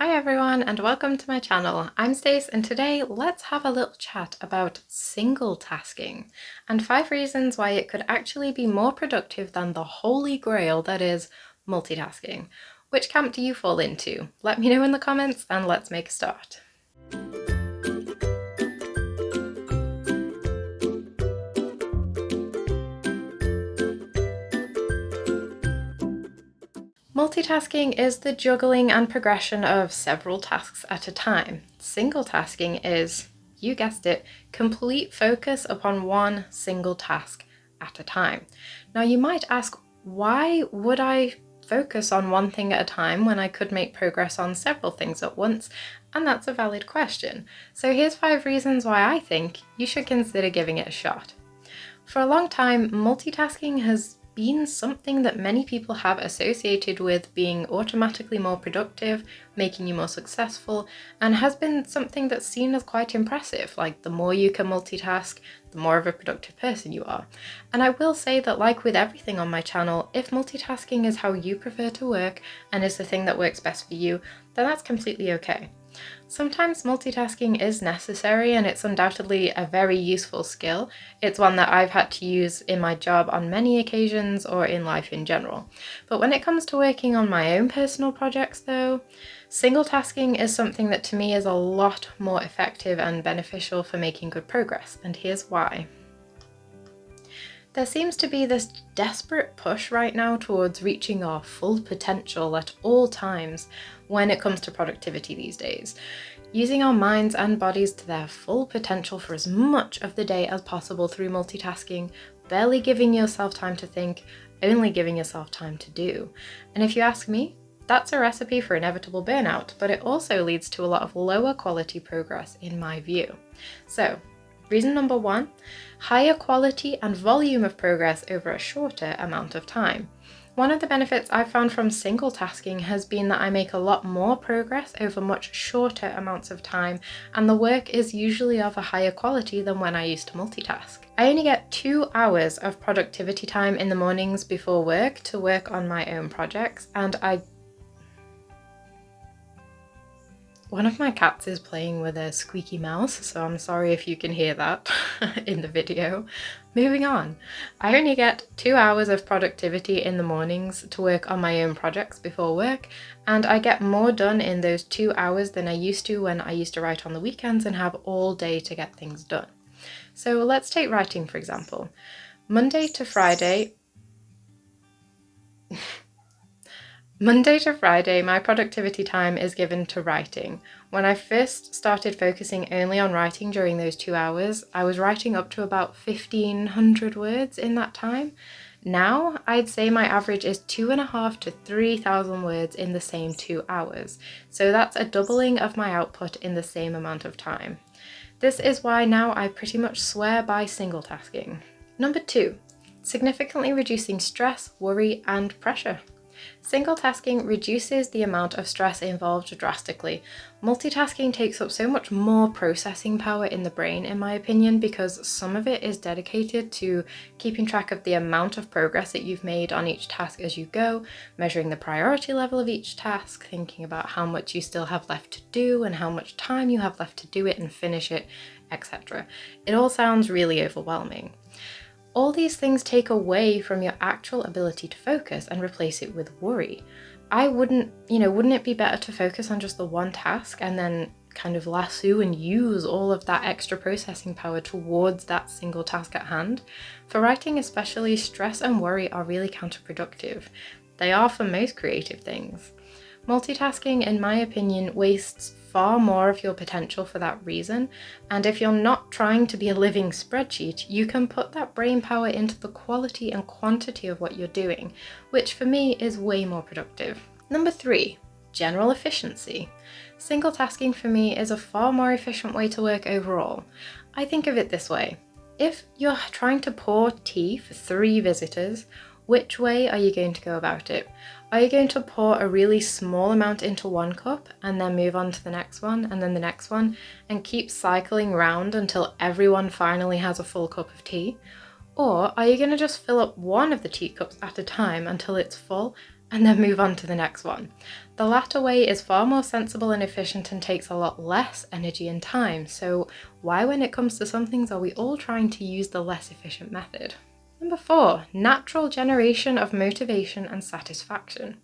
Hi everyone and welcome to my channel. I'm Stace and today let's have a little chat about single tasking and 5 reasons why it could actually be more productive than the holy grail that is multitasking. Which camp do you fall into? Let me know in the comments and let's make a start. Multitasking is the juggling and progression of several tasks at a time. Single tasking is, you guessed it, complete focus upon one single task at a time. Now you might ask, why would I focus on one thing at a time when I could make progress on several things at once? And that's a valid question. So here's 5 reasons why I think you should consider giving it a shot. For a long time, multitasking has been something that many people have associated with being automatically more productive, making you more successful, and has been something that's seen as quite impressive. Like, the more you can multitask, the more of a productive person you are. And I will say that, like with everything on my channel, if multitasking is how you prefer to work and is the thing that works best for you, then that's completely okay. Sometimes multitasking is necessary and it's undoubtedly a very useful skill. It's one that I've had to use in my job on many occasions or in life in general. But when it comes to working on my own personal projects though, single tasking is something that to me is a lot more effective and beneficial for making good progress, and here's why. There seems to be this desperate push right now towards reaching our full potential at all times when it comes to productivity these days. Using our minds and bodies to their full potential for as much of the day as possible through multitasking, barely giving yourself time to think, only giving yourself time to do. And if you ask me, that's a recipe for inevitable burnout, but it also leads to a lot of lower quality progress in my view. So, reason number 1, higher quality and volume of progress over a shorter amount of time. One of the benefits I've found from single tasking has been that I make a lot more progress over much shorter amounts of time, and the work is usually of a higher quality than when I used to multitask. I only get 2 hours of productivity time in the mornings before work to work on my own projects, and one of my cats is playing with a squeaky mouse, so I'm sorry if you can hear that in the video. Moving on. I only get 2 hours of productivity in the mornings to work on my own projects before work, and I get more done in those 2 hours than I used to when I used to write on the weekends and have all day to get things done. So let's take writing for example. Monday to Friday, my productivity time is given to writing. When I first started focusing only on writing during those 2 hours, I was writing up to about 1,500 words in that time. Now, I'd say my average is 2,500 to 3,000 words in the same 2 hours. So that's a doubling of my output in the same amount of time. This is why now I pretty much swear by single tasking. Number 2, significantly reducing stress, worry, and pressure. Single tasking reduces the amount of stress involved drastically. Multitasking takes up so much more processing power in the brain, in my opinion, because some of it is dedicated to keeping track of the amount of progress that you've made on each task as you go, measuring the priority level of each task, thinking about how much you still have left to do and how much time you have left to do it and finish it, etc. It all sounds really overwhelming. All these things take away from your actual ability to focus and replace it with worry. Wouldn't it be better to focus on just the one task and then kind of lasso and use all of that extra processing power towards that single task at hand? For writing especially, stress and worry are really counterproductive. They are for most creative things. Multitasking, in my opinion, wastes far more of your potential for that reason, and if you're not trying to be a living spreadsheet, you can put that brain power into the quality and quantity of what you're doing, which for me is way more productive. Number 3, general efficiency. Single tasking for me is a far more efficient way to work overall. I think of it this way. If you're trying to pour tea for 3 visitors, which way are you going to go about it? Are you going to pour a really small amount into one cup and then move on to the next one and then the next one and keep cycling round until everyone finally has a full cup of tea? Or are you going to just fill up one of the teacups at a time until it's full and then move on to the next one? The latter way is far more sensible and efficient and takes a lot less energy and time, so why when it comes to some things are we all trying to use the less efficient method? Number 4, natural generation of motivation and satisfaction.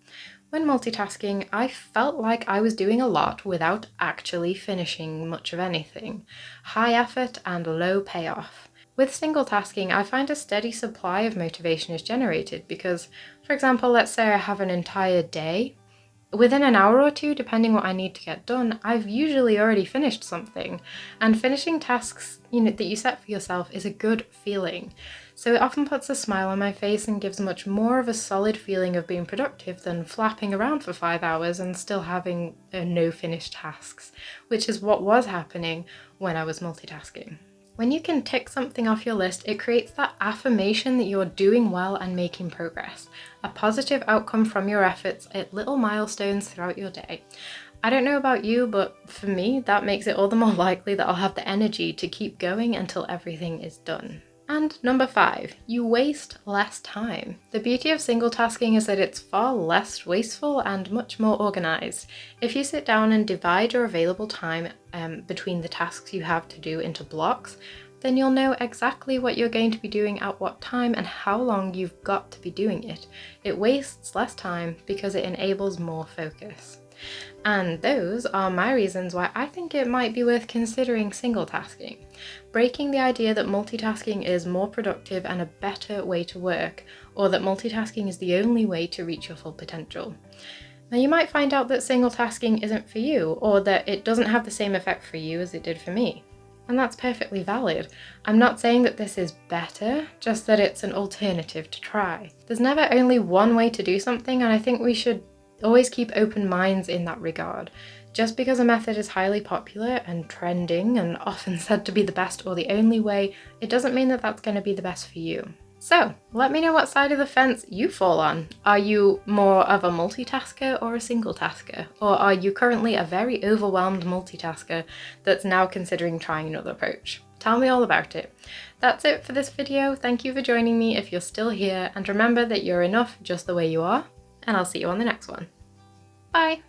When multitasking, I felt like I was doing a lot without actually finishing much of anything. High effort and low payoff. With single tasking, I find a steady supply of motivation is generated because, for example, let's say I have an entire day. Within an hour or two, depending what I need to get done, I've usually already finished something. And finishing tasks, that you set for yourself is a good feeling. So it often puts a smile on my face and gives much more of a solid feeling of being productive than flapping around for 5 hours and still having no finished tasks, which is what was happening when I was multitasking. When you can tick something off your list, it creates that affirmation that you're doing well and making progress, a positive outcome from your efforts at little milestones throughout your day. I don't know about you, but for me, that makes it all the more likely that I'll have the energy to keep going until everything is done. And number 5, you waste less time. The beauty of single tasking is that it's far less wasteful and much more organized. If you sit down and divide your available time between the tasks you have to do into blocks, then you'll know exactly what you're going to be doing at what time and how long you've got to be doing it. It wastes less time because it enables more focus. And those are my reasons why I think it might be worth considering single tasking. Breaking the idea that multitasking is more productive and a better way to work, or that multitasking is the only way to reach your full potential. Now you might find out that single tasking isn't for you, or that it doesn't have the same effect for you as it did for me. And that's perfectly valid. I'm not saying that this is better, just that it's an alternative to try. There's never only one way to do something, and I think we should always keep open minds in that regard. Just because a method is highly popular and trending and often said to be the best or the only way, it doesn't mean that that's going to be the best for you. So, let me know what side of the fence you fall on. Are you more of a multitasker or a single tasker? Or are you currently a very overwhelmed multitasker that's now considering trying another approach? Tell me all about it. That's it for this video. Thank you for joining me if you're still here, and remember that you're enough just the way you are, and I'll see you on the next one. Bye!